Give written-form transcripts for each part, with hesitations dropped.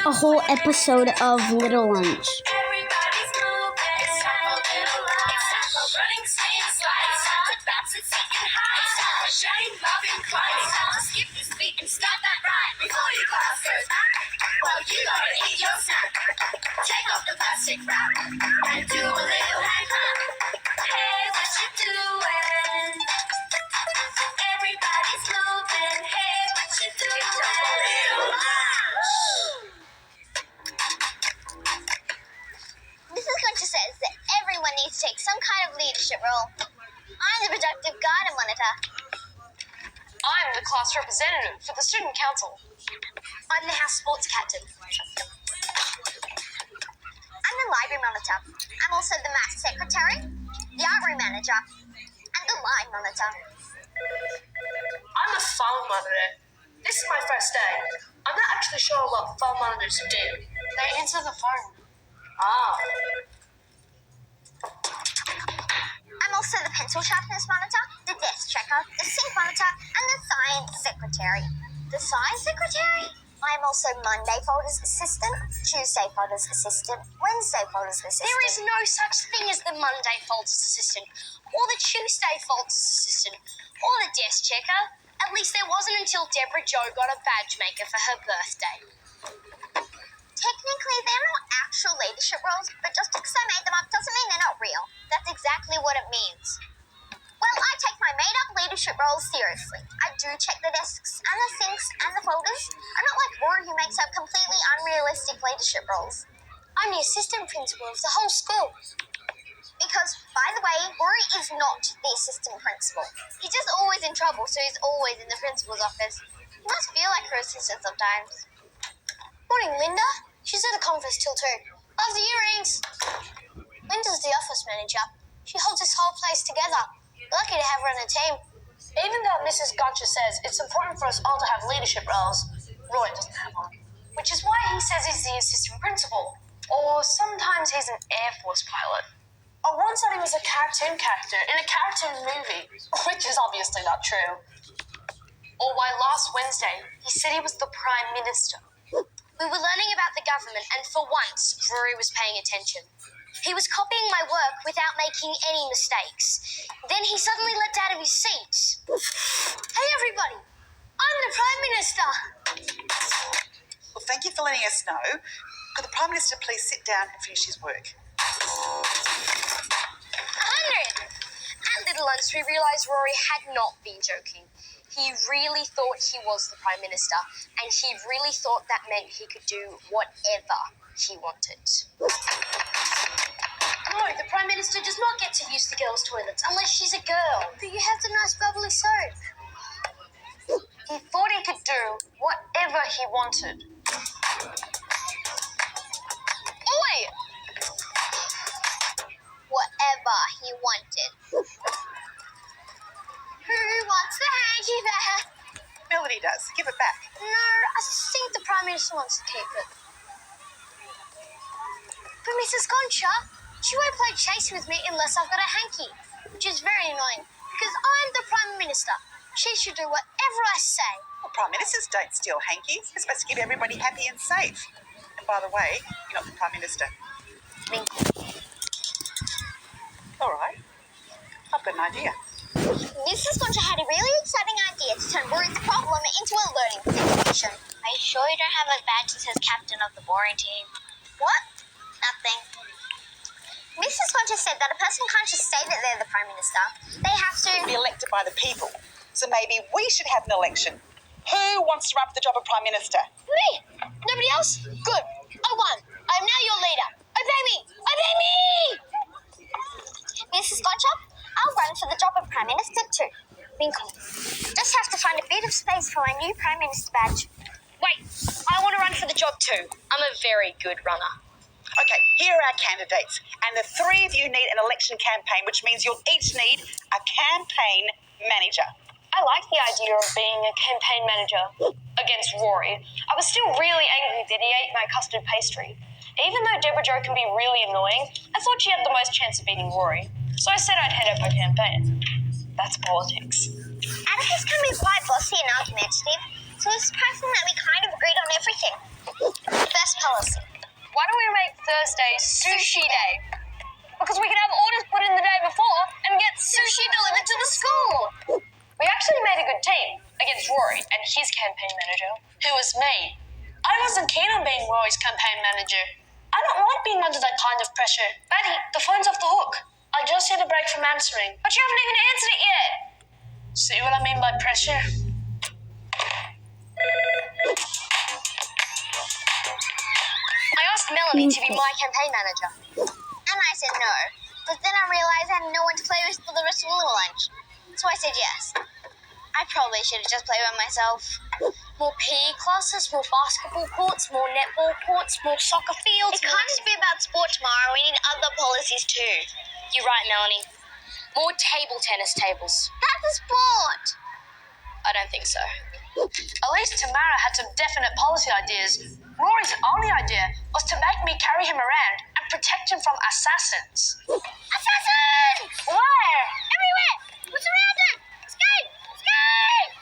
a whole episode of Little Lunch. Everybody's moving. It's time for Little Lunch. It's time for running, swinging, sliding. It's time to bounce and seeking high. It's time for shining, loving, climbing. It's time to skip this beat and start that rhyme. Before your class goes back, well, you gotta eat your snack. Take off the plastic wrap and do a little hand clap. Hey, what you doing? Everybody's moving. Hey, what you doing? Little Lunch. Mrs. Concha says that everyone needs to take some kind of leadership role. I'm the productive garden monitor. I'm the class representative for the student council. I'm the house sports captain. I'm the library monitor. I'm also the math secretary, the art room manager, and the line monitor. I'm the farm monitor. This is my first day. I'm not actually sure what farm monitors do. They answer the phone. I'm also the pencil sharpness monitor, the desk checker, the sink monitor, and the science secretary. The science secretary? I'm also Monday folders assistant, Tuesday folders assistant, Wednesday folders assistant. There is no such thing as the Monday folders assistant, or the Tuesday folders assistant, or the desk checker. At least there wasn't until Deborah Jo got a badge maker for her birthday. Technically, they're not actual leadership roles, but just because I made them up doesn't mean they're not real. That's exactly what it means. Well, I take my made-up leadership roles seriously. I do check the desks and the sinks and the folders. I'm not like Rory, who makes up completely unrealistic leadership roles. I'm the assistant principal of the whole school. Because, by the way, Rory is not the assistant principal. He's just always in trouble, so he's always in the principal's office. He must feel like her assistant sometimes. Morning, Linda. She's at the conference till 2. Love the earrings. Linda's the office manager. She holds this whole place together. We're lucky to have her on the team. Even though Mrs. Gotcha says it's important for us all to have leadership roles, Roy doesn't have one. Which is why he says he's the assistant principal. Or sometimes he's an Air Force pilot. I once said he was a cartoon character in a cartoon movie, which is obviously not true. Or why last Wednesday he said he was the Prime Minister. We were learning about the government, and for once, Rory was paying attention. He was copying my work without making any mistakes. Then he suddenly leapt out of his seat. Hey, everybody! I'm the Prime Minister! Well, thank you for letting us know. Could the Prime Minister please sit down and finish his work? 100! At Little Lunch, we realised Rory had not been joking. He really thought he was the Prime Minister, and he really thought that meant he could do whatever he wanted. No, the Prime Minister does not get to use the girls' toilets unless she's a girl. But you have the nice bubbly soap. He thought he could do whatever he wanted. Oi! Whatever he wanted. Who wants the hanky back? Melody does. Give it back. No, I think the Prime Minister wants to keep it. But Mrs. Concha, she won't play chase with me unless I've got a hanky, which is very annoying because I'm the Prime Minister. She should do whatever I say. Well, Prime Ministers don't steal hankies. They're supposed to keep everybody happy and safe. And by the way, you're not the Prime Minister. All right. I've got an idea. Mrs. Concha had a really exciting idea to turn Rory's problem into a learning situation. Are you sure you don't have a badge that says captain of the boring team? What? Nothing. Mrs. Concha said that a person can't just say that they're the Prime Minister. They have to Be elected by the people. So maybe we should have an election. Who wants to run for the job of Prime Minister? Me! Nobody else? Good. I won. I'm now your leader. Obey me! Obey me! Mrs. Concha, I'll run for the job of Prime Minister too. Winkle. Just have to find a bit of space for my new Prime Minister badge. Wait, I want to run for the job too. I'm a very good runner. Okay, here are our candidates. And the three of you need an election campaign, which means you'll each need a campaign manager. I like the idea of being a campaign manager against Rory. I was still really angry that he ate my custard pastry. Even though Deborah Jo can be really annoying, I thought she had the most chance of beating Rory. So I said I'd head up her campaign. That's politics. Atticus can be quite bossy and argumentative, so it's surprising that we kind of agreed on everything. The first Why don't we make Thursday Sushi Day? Because we can have orders put in the day before and get sushi delivered to the school. We actually made a good team against Rory and his campaign manager, who was me. I wasn't keen on being Rory's campaign manager. I don't like being under that kind of pressure. Maddie, the phone's off the hook. I just hit a break from answering, but you haven't even answered it yet. See what I mean by pressure? I asked Melanie to be my campaign manager. And I said no. But then I realized I had no one to play with for the rest of the little lunch. So I said yes. I probably should have just played by myself. More PE classes, more basketball courts, more netball courts, more soccer fields. It can't just be about sport tomorrow. We need other policies too. You're right, Melanie. More table tennis tables. That's a sport. I don't think so. At least Tamara had some definite policy ideas. Rory's only idea was to make me carry him around and protect him from assassins. Assassins! Where? Everywhere! We're surrounded! Escape! Escape!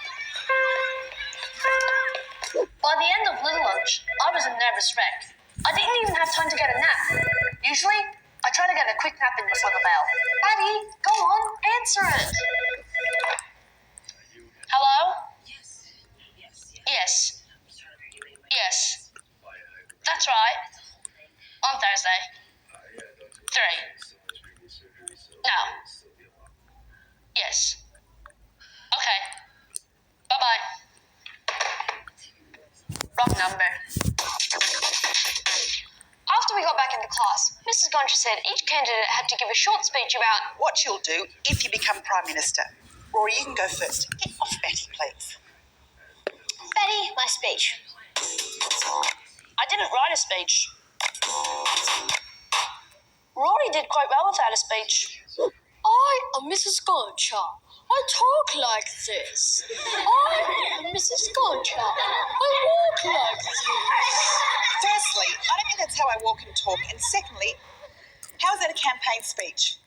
By the end of Little Lunch, I was a nervous wreck. I didn't even have time to get a nap. Usually, I try to get a quick nap in before the bell. Maddie, go on, answer it. Hello? Yes. Yes. That's right. On Thursday. 3. No. Yes. Okay. Bye-bye. Wrong number. After we got back into class, Mrs. Goncha said each candidate had to give a short speech about What you'll do if you become Prime Minister. Rory, you can go first. Get off Betty, please. Betty, my speech. I didn't write a speech. Rory did quite well without a speech. I am Mrs. Goncha. I talk like this. I am Mrs. Goncha. I walk like this. Firstly, I don't think that's how I walk and talk. And secondly, how is that a campaign speech?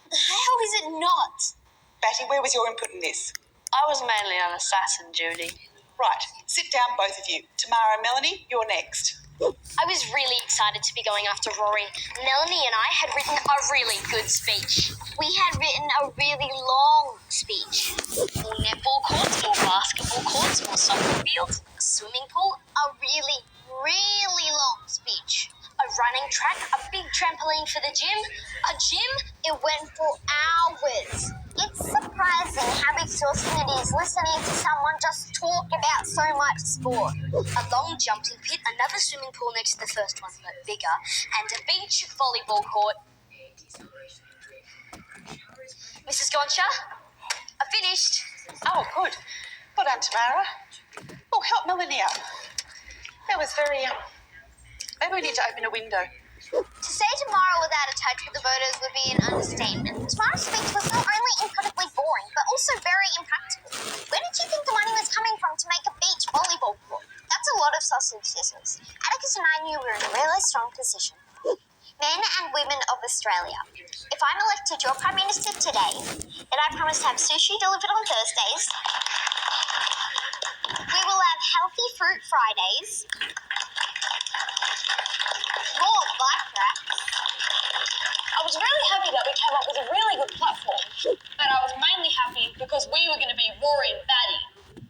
How is it not? Batty, where was your input in this? I was mainly on assassin duty. Right, sit down, both of you. Tamara and Melanie, you're next. I was really excited to be going after Rory. Melanie and I had written a really good speech. We had written a really long speech. More netball courts, more basketball courts, more soccer fields, a swimming pool, A really, really long speech. a running track, a big trampoline for the gym, a gym. It went for hours. It's surprising how exhausting it is listening to someone just talk about so much sport. A long jumping pit, another swimming pool next to the first one, but bigger, and a beach volleyball court. Mrs. Goncha, I finished. Oh, good. Well done, Tamara. Oh, help Melanie out. That was very, maybe we need to open a window. To say tomorrow without a touch with the voters would be an understatement. Tomorrow's speech was not only incredibly boring, but also very impractical. Where did you think the money was coming from to make a beach volleyball court? That's a lot of sausage sizzles. Atticus and I knew we were in a really strong position. Men and women of Australia, if I'm elected your Prime Minister today, then I promise to have sushi delivered on Thursdays. We will have healthy fruit Fridays. More bike racks. I was really happy that we came up with a really good platform, but I was mainly happy because we were going to be Rory and Batty.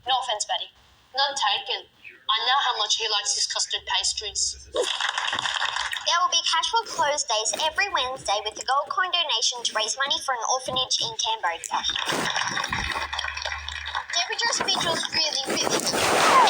No offense, Batty. None taken. I know how much he likes his custard pastries. There will be casual closed days every Wednesday with the gold coin donation to raise money for an orphanage in Cambodia. Deborah Jo's speech was really, really good.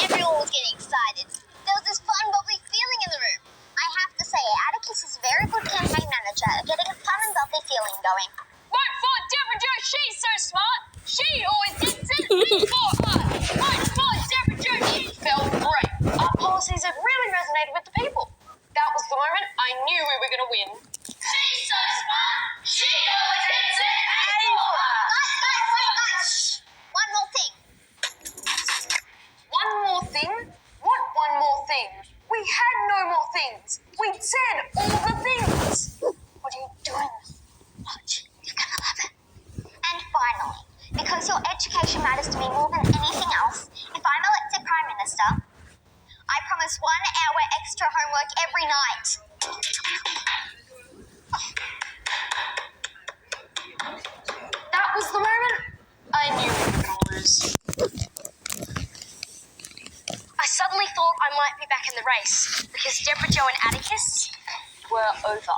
Everyone was getting excited. There was this fun, bubbly feeling in the room. I have to say, Atticus is a very good campaign manager at getting a fun and bubbly feeling going. Vote for Deborah Jo, she's so smart. She always gets it. Vote for her. Vote for Deborah Jo. It felt great. Our policies have really resonated with the people. That was the moment I knew we were going to win. She's so smart. She always gets it. Guys. One more thing. One more thing? What one more thing? We had no more things. We'd said all the things. What are you doing? Watch. You're going to love it. And finally, because your education matters to me more than anything else, if I'm elected Prime Minister, I promise 1 hour extra homework every night. That was the moment I knew we were going to lose. I suddenly thought I might be back in the race because Deborah Jo and Atticus were over.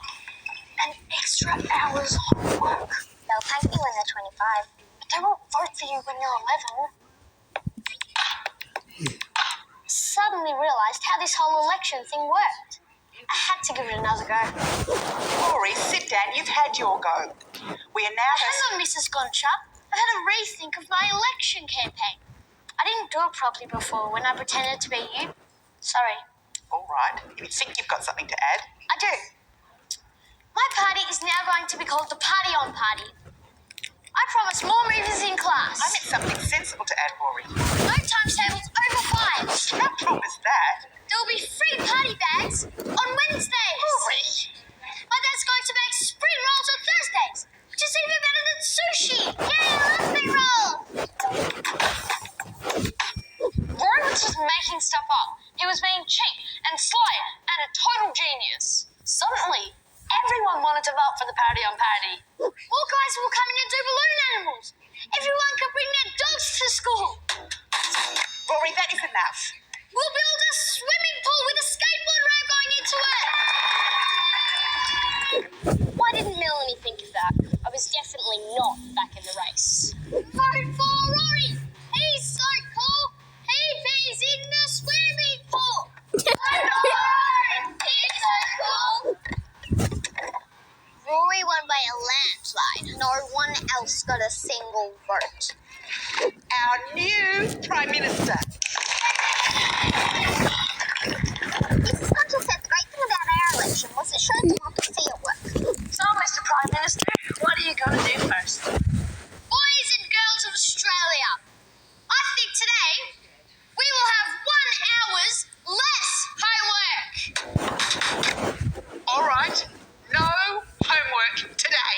An extra hour's homework. They'll thank you when they're 25. But they won't vote for you when you're 11. Suddenly realised how this whole election thing worked. I had to give it another go. Rory, sit down. You've had your go. We are now... Hang on, Mrs. Gonchar. I've had a rethink of my election campaign. I didn't do it properly before when I pretended to be you. Sorry. All right. You think you've got something to add? I do. My party is now going to be called the Party On Party. I promise more movies in class. I meant something sensible to add, Rory. No times tables over 5s. How promise that? There will be free party bags on Wednesdays. Rory. My dad's going to make spring rolls on Thursdays, which is even better than sushi. Yay, I love spring rolls. Rory was just making stuff up. He was being cheap and sly and a total genius. Suddenly, everyone wanted to vote for the Party On Party. More guys will come in and do balloon animals. Everyone can bring their dogs to school. Rory, that is enough. We'll build a swimming pool with a skateboard ramp going into it. Why didn't Melanie think of that? I was definitely not back in the race. Vote for Rory. He's so cool. He pees in the swimming pool. He's so cool. Rory won by a landslide. No one else got a single vote. Our new Prime Minister. Mrs. Gonchar said the great thing about our election was it showed democracy at work. So, Mr. Prime Minister, what are you going to do first? Boys and girls of Australia, I think today we will have 1 hour's less homework. All right. No homework today.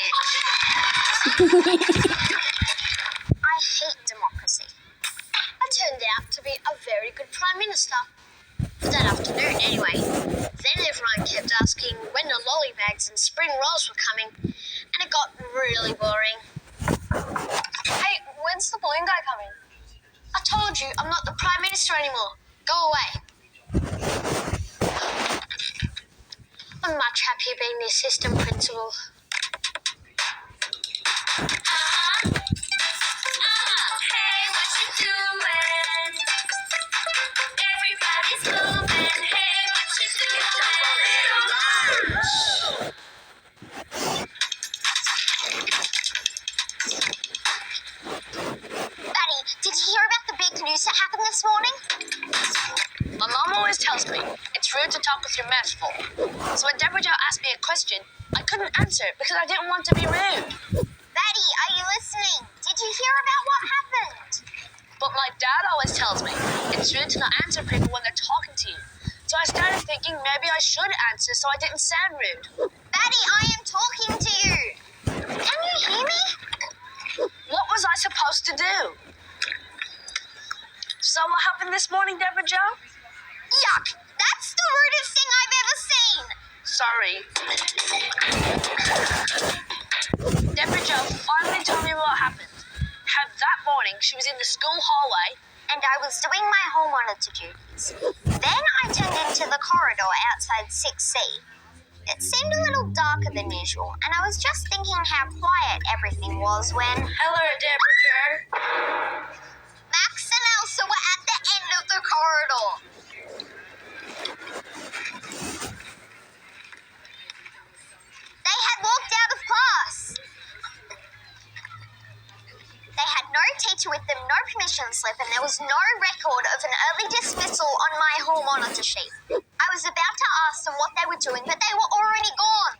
I hate democracy. I turned out to be a very good Prime Minister. For that afternoon, anyway. Then everyone kept asking when the lollybags and spring rolls were coming, and it got really boring. Hey, when's the balloon guy coming? I told you I'm not the Prime Minister anymore. Go away. I'm much happier being the assistant principal. Hey, what you doing? Everybody's moving. Hey, what you Daddy, did you hear about the big news that happened this morning? My mom always tells me it's rude to talk with your mouth full. So when Deborah Jo asked me a question, I couldn't answer it because I didn't want to be rude. Daddy, are you listening? Did you hear about what happened? But my dad always tells me it's rude to not answer people when they're talking to you. So I started thinking maybe I should answer so I didn't sound rude. Daddy, I am talking to you. Can you hear me? What was I supposed to do? So what happened this morning, Deborah Jo? Yuck! That's the rudest thing I've ever seen. Sorry. Deborah Jo finally told me what happened. How that morning she was in the school hallway. And I was doing my hall monitor duties. Then I turned into the corridor outside 6C. It seemed a little darker than usual, and I was just thinking how quiet everything was when Hello, Deborah Jo. Max and Elsa were at the end of the corridor. They had walked out of class. They had no teacher with them, no permission slip, and there was no record of an early dismissal on my hall monitor sheet. I was about to ask them what they were doing, but they were already gone.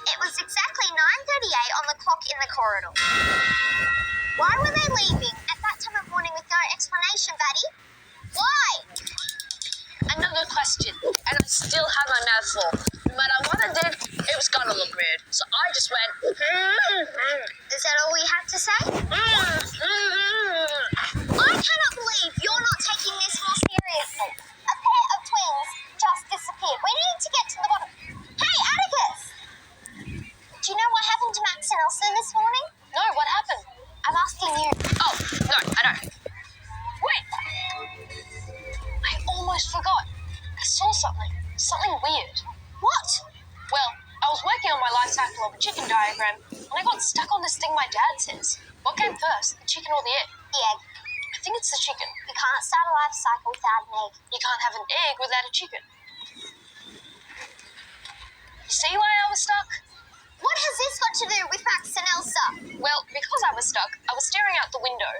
It was exactly 9:38 on the clock in the corridor. Why were they leaving at that time of morning with no explanation, Daddy? Why? Another question, and I still had my mouth full. No matter what I did, it was gonna look weird. So I just went, Is that all you have to say? I cannot believe you're not taking this more seriously. A pair of twins just disappeared. We need to get to the saw something. Something weird. What? Well, I was working on my life cycle of a chicken diagram, and I got stuck on this thing my dad says. What came first, the chicken or the egg? The egg. I think it's the chicken. You can't start a life cycle without an egg. You can't have an egg without a chicken. You see why I was stuck? What has this got to do with Max and Elsa? Well, because I was stuck, I was staring out the window,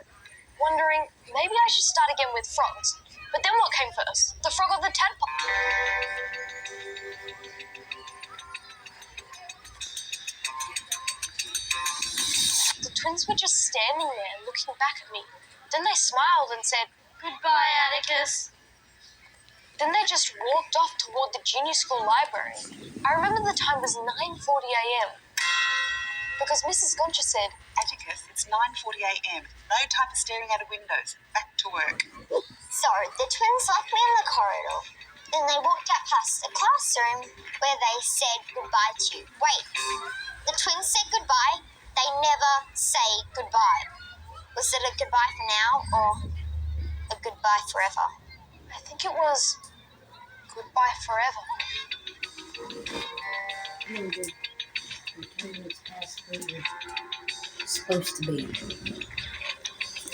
wondering maybe I should start again with frogs. But then what came first? The frog or the tadpole? The twins were just standing there looking back at me. Then they smiled and said, "Goodbye, Atticus." Then they just walked off toward the junior school library. I remember the time was 9:40 a.m. because Mrs. Goncha said, Atticus, it's 9:40 a.m. No time for staring out of windows. Back to work. So, the twins left me in the corridor. Then they walked out past the classroom where they said goodbye to you. Wait, the twins said goodbye? They never say goodbye. Was it a goodbye for now or a goodbye forever? I think it was goodbye forever. Supposed to be.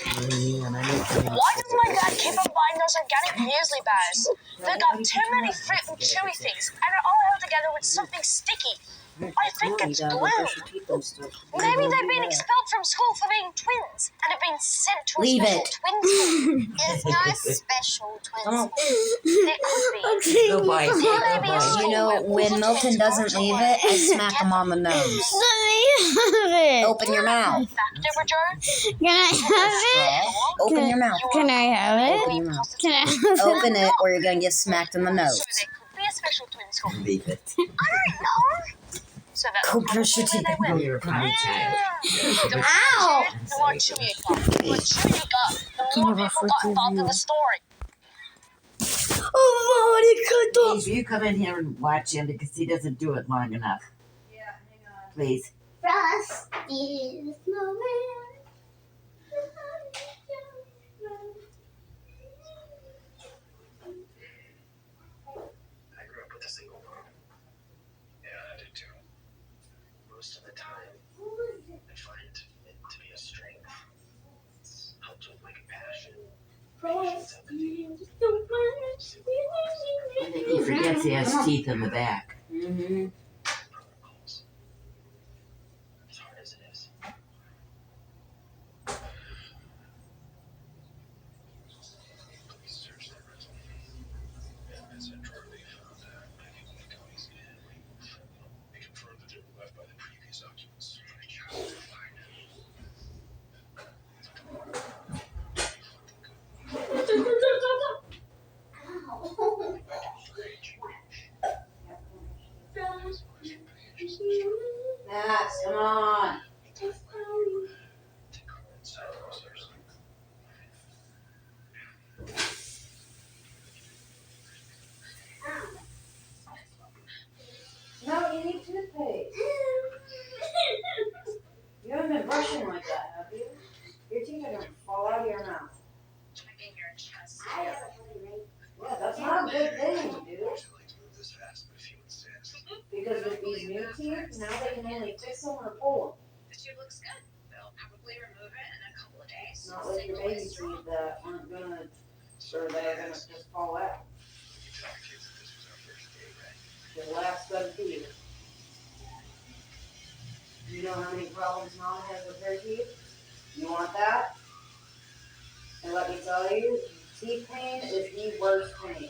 Why does my dad keep on buying those organic muesli bars? They got too many fruit and chewy things, and are all held together with something sticky. I think it's glue. Maybe they've been expelled from school for being twins and have been sent to a Leave special it. twin school. There's no special twins. There could be. Okay. Goodbye. Maybe a school You know, where all when the Milton twins doesn't go to leave work it, I smack together. him on the nose. Let me have it. Open your mouth. Fact, Deborah Jo? Can I have it? Open your mouth. Can I have Open it? your mouth. Can I have it? Open it or you're going to get smacked in the So nose. there could be a special twin school. Leave it. I don't know. So that's Go brush your probably teeth. where they went. You're a potty child. The more Ow! chewy, the more chewy it got. The more chewy it got, the more people got involved in the story. Oh, Please, you come in here and watch him because he doesn't do it long enough. Yeah, hang on. Please. Frosty the Snowman. I grew up with a single mom. Yeah, I did too. Most of the time, I find it to be a strength. It's helped with my compassion, patience, empathy. I think he forgets he has teeth in the back. Mm-hmm. Protocols. As hard as it is. Police searched their resume. And as a drug they found many of Tony's in. They confirmed that they were left by the previous occupants for a child to find. Max, come on. No, you need toothpaste. You haven't been brushing like that, have you? Your teeth are going to fall out of your mouth. Yeah, that's not a good thing, dude. Because with these new teeth, now they can only fix them or pull The tube looks good. They'll probably remove it in a couple of days. them. Not like your baby teeth that aren't gonna, or that are gonna just fall out. The last good teeth. You know how many problems mom has with her teeth? You want that? And let me tell you, teeth pain is the worst pain.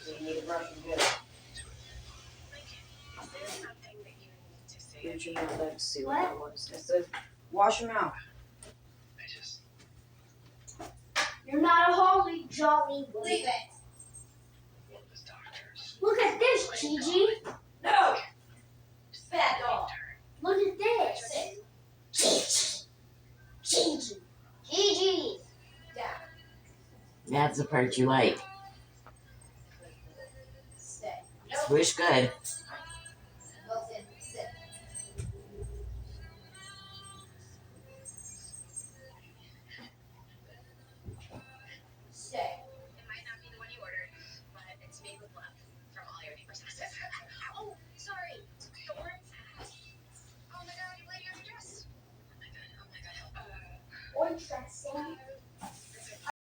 So you need to brush them good. Is there something that you need to say? Did you know that? See what that was? It says, wash your mouth. You're not a holy jolly boy. Leave it. Look at this, Gigi. No! Bad dog. Look at this. Gigi. Gigi. That's the part you like. Stay. Swish good.